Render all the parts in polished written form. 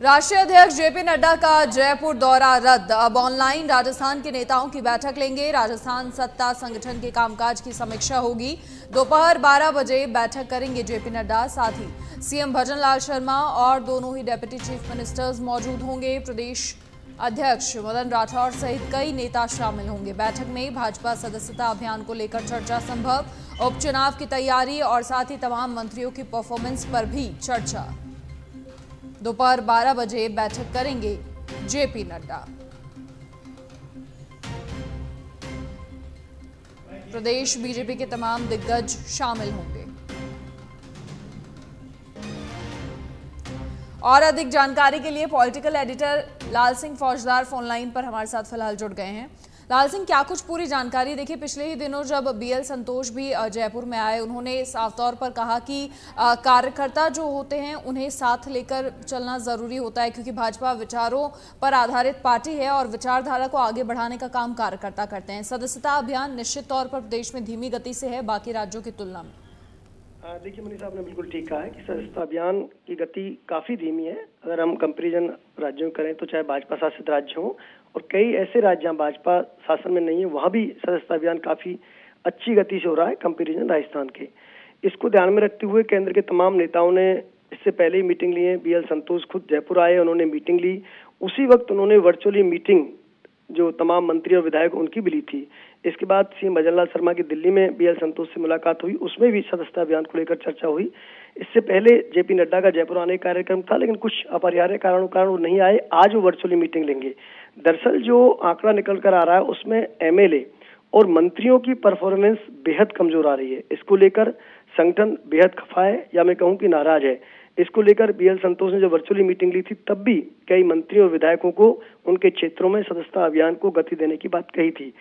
राष्ट्रीय अध्यक्ष जेपी नड्डा का जयपुर दौरा रद्द। अब ऑनलाइन राजस्थान के नेताओं की बैठक लेंगे। राजस्थान सत्ता संगठन के कामकाज की समीक्षा होगी। दोपहर 12 बजे बैठक करेंगे जेपी नड्डा। साथ ही सीएम भजनलाल शर्मा और दोनों ही डिप्टी चीफ मिनिस्टर्स मौजूद होंगे। प्रदेश अध्यक्ष मदन राठौर सहित कई नेता शामिल होंगे। बैठक में भाजपा सदस्यता अभियान को लेकर चर्चा संभव, उपचुनाव की तैयारी और साथ ही तमाम मंत्रियों की परफॉर्मेंस पर भी चर्चा। दोपहर 12 बजे बैठक करेंगे जेपी नड्डा। प्रदेश बीजेपी के तमाम दिग्गज शामिल होंगे। और अधिक जानकारी के लिए पॉलिटिकल एडिटर लाल सिंह फौजदार फोन लाइन पर हमारे साथ फिलहाल जुड़ गए हैं। लाल सिंह, क्या कुछ पूरी जानकारी? देखिए, पिछले ही दिनों जब बीएल संतोष भी जयपुर में आए, उन्होंने साफ तौर पर कहा कि कार्यकर्ता जो होते हैं उन्हें साथ लेकर चलना जरूरी होता है, क्योंकि भाजपा विचारों पर आधारित पार्टी है और विचारधारा को आगे बढ़ाने का काम कार्यकर्ता करते हैं। सदस्यता अभियान निश्चित तौर पर प्रदेश में धीमी गति से है बाकी राज्यों की तुलना में। देखिए मनीष साहब ने बिल्कुल ठीक कहा है कि सदस्यता अभियान की गति काफी धीमी है। अगर हम कंपैरिजन राज्यों करें तो चाहे भाजपा शासित राज्य हो और कई ऐसे राज्य जहाँ भाजपा शासन में नहीं है, वहाँ भी सदस्यता अभियान काफी अच्छी गति से हो रहा है कंपैरिजन राजस्थान के। इसको ध्यान में रखते हुए केंद्र के तमाम नेताओं ने इससे पहले ही मीटिंग ली है। बीएल संतोष खुद जयपुर आए, उन्होंने मीटिंग ली। उसी वक्त उन्होंने वर्चुअली मीटिंग जो तमाम मंत्री और विधायक उनकी भी ली थी। इसके बाद सीएम भजनलाल शर्मा की दिल्ली में बीएल संतोष से मुलाकात हुई, उसमें भी सदस्यता अभियान को लेकर चर्चा हुई। इससे पहले जेपी नड्डा का जयपुर आने का कार्यक्रम था, लेकिन कुछ अपरिहार्य कारणों कारण वो नहीं आए। आज वो वर्चुअली मीटिंग लेंगे। दरअसल जो आंकड़ा निकल कर आ रहा है उसमें एमएलए और मंत्रियों की परफॉर्मेंस बेहद कमजोर आ रही है। इसको लेकर संगठन बेहद खफा है, या मैं कहूँ कि नाराज है। इसको लेकर बीएल संतोष ने जब वर्चुअली मीटिंग ली थी तब भी कई मंत्रियों और विधायकों को उनके क्षेत्रों में सदस्यता अभियान को गति देने की बात कही थी।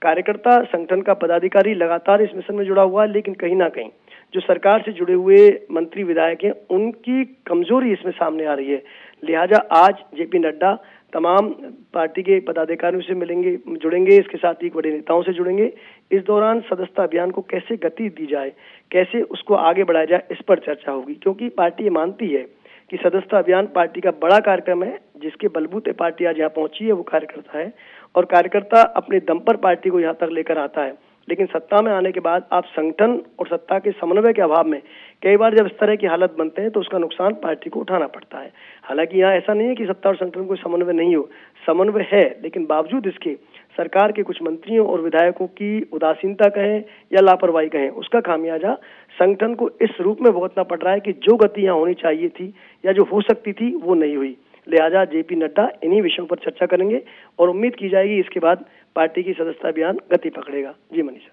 कार्यकर्ता संगठन का पदाधिकारी लगातार इस मिशन में जुड़ा हुआ है, लेकिन कहीं ना कहीं जो सरकार से जुड़े हुए मंत्री विधायक हैं उनकी कमजोरी इसमें सामने आ रही है। लिहाजा आज जेपी नड्डा तमाम पार्टी के पदाधिकारियों से मिलेंगे, जुड़ेंगे, इसके साथ ही बड़े नेताओं से जुड़ेंगे। इस दौरान सदस्यता अभियान को कैसे गति दी जाए, कैसे उसको आगे बढ़ाया जाए, इस पर चर्चा होगी। क्योंकि पार्टी ये मानती है कि सदस्यता अभियान पार्टी का बड़ा कार्यक्रम है, जिसके बलबूते पार्टी आज यहाँ पहुंची है वो कार्यकर्ता है, और कार्यकर्ता अपने दम पर पार्टी को यहाँ तक लेकर आता है। लेकिन सत्ता में आने के बाद आप संगठन और सत्ता के समन्वय के अभाव में कई बार जब इस तरह की हालत बनते हैं तो उसका नुकसान पार्टी को उठाना पड़ता है। हालांकि यहाँ ऐसा नहीं है कि सत्ता और संगठन को समन्वय नहीं हो, समन्वय है, लेकिन बावजूद इसके सरकार के कुछ मंत्रियों और विधायकों की उदासीनता कहें या लापरवाही कहें, उसका खामियाजा संगठन को इस रूप में भुगतना पड़ रहा है कि जो गति यहाँ होनी चाहिए थी या जो हो सकती थी वो नहीं हुई। लिहाजा जेपी नड्डा इन्हीं विषयों पर चर्चा करेंगे और उम्मीद की जाएगी इसके बाद पार्टी की सदस्यता अभियान गति पकड़ेगा। जी मनीषा।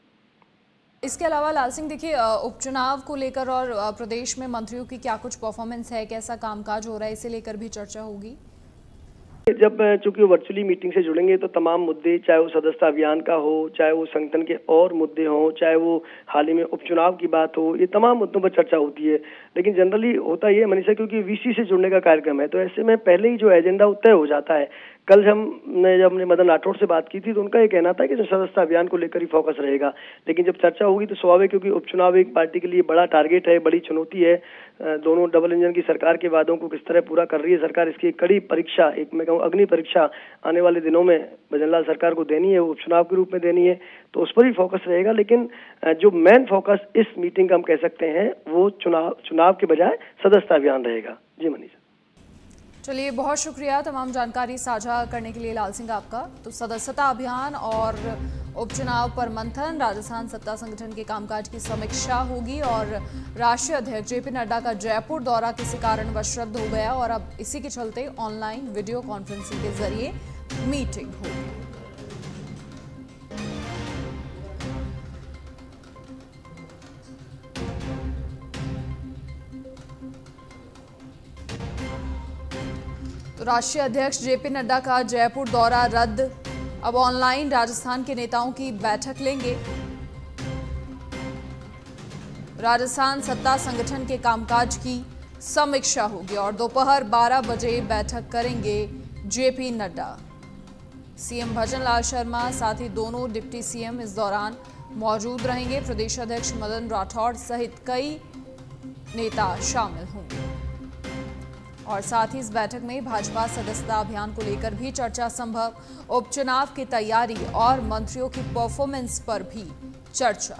इसके अलावा लाल सिंह, देखिए, उपचुनाव को लेकर और प्रदेश में मंत्रियों की क्या कुछ परफॉर्मेंस है, कैसा कामकाज हो रहा है, इसे लेकर भी चर्चा होगी। जब चूंकि वर्चुअली मीटिंग से जुड़ेंगे तो तमाम मुद्दे, चाहे वो सदस्यता अभियान का हो, चाहे वो संगठन के और मुद्दे हों, चाहे वो हाल ही में उपचुनाव की बात हो, ये तमाम मुद्दों पर चर्चा होती है। लेकिन जनरली होता ये मनीषा, क्योंकि वीसी से जुड़ने का कार्यक्रम है तो ऐसे में पहले ही जो एजेंडा तय हो जाता है। कल जब हमने मदन राठौर से बात की थी तो उनका ये कहना था कि सदस्यता अभियान को लेकर ही फोकस रहेगा। लेकिन जब चर्चा होगी तो स्वाभाविक, क्योंकि उपचुनाव एक पार्टी के लिए बड़ा टारगेट है, बड़ी चुनौती है। दोनों डबल इंजन की सरकार के वादों को किस तरह पूरा कर रही है सरकार, इसकी एक कड़ी परीक्षा, एक मैं कहूँ अग्नि परीक्षा आने वाले दिनों में भजनलाल सरकार को देनी है, वो उपचुनाव के रूप में देनी है, तो उस पर ही फोकस रहेगा। लेकिन जो मेन फोकस इस मीटिंग का हम कह सकते हैं वो चुनाव के बजाय सदस्यता अभियान रहेगा। जी मनीषा। चलिए, बहुत शुक्रिया तमाम जानकारी साझा करने के लिए लाल सिंह आपका। तो सदस्यता अभियान और उपचुनाव पर मंथन, राजस्थान सत्ता संगठन के कामकाज की समीक्षा होगी और राष्ट्रीय अध्यक्ष जेपी नड्डा का जयपुर दौरा किसी कारणवश रद्द हो गया और अब इसी के चलते ऑनलाइन वीडियो कॉन्फ्रेंसिंग के जरिए मीटिंग होगी। तो राष्ट्रीय अध्यक्ष जेपी नड्डा का जयपुर दौरा रद्द। अब ऑनलाइन राजस्थान के नेताओं की बैठक लेंगे। राजस्थान सत्ता संगठन के कामकाज की समीक्षा होगी और दोपहर 12 बजे बैठक करेंगे जेपी नड्डा। सीएम भजनलाल शर्मा साथ ही दोनों डिप्टी सीएम इस दौरान मौजूद रहेंगे। प्रदेश अध्यक्ष मदन राठौर सहित कई नेता शामिल होंगे और साथ ही इस बैठक में भाजपा सदस्यता अभियान को लेकर भी चर्चा संभव, उपचुनाव की तैयारी और मंत्रियों की परफॉर्मेंस पर भी चर्चा।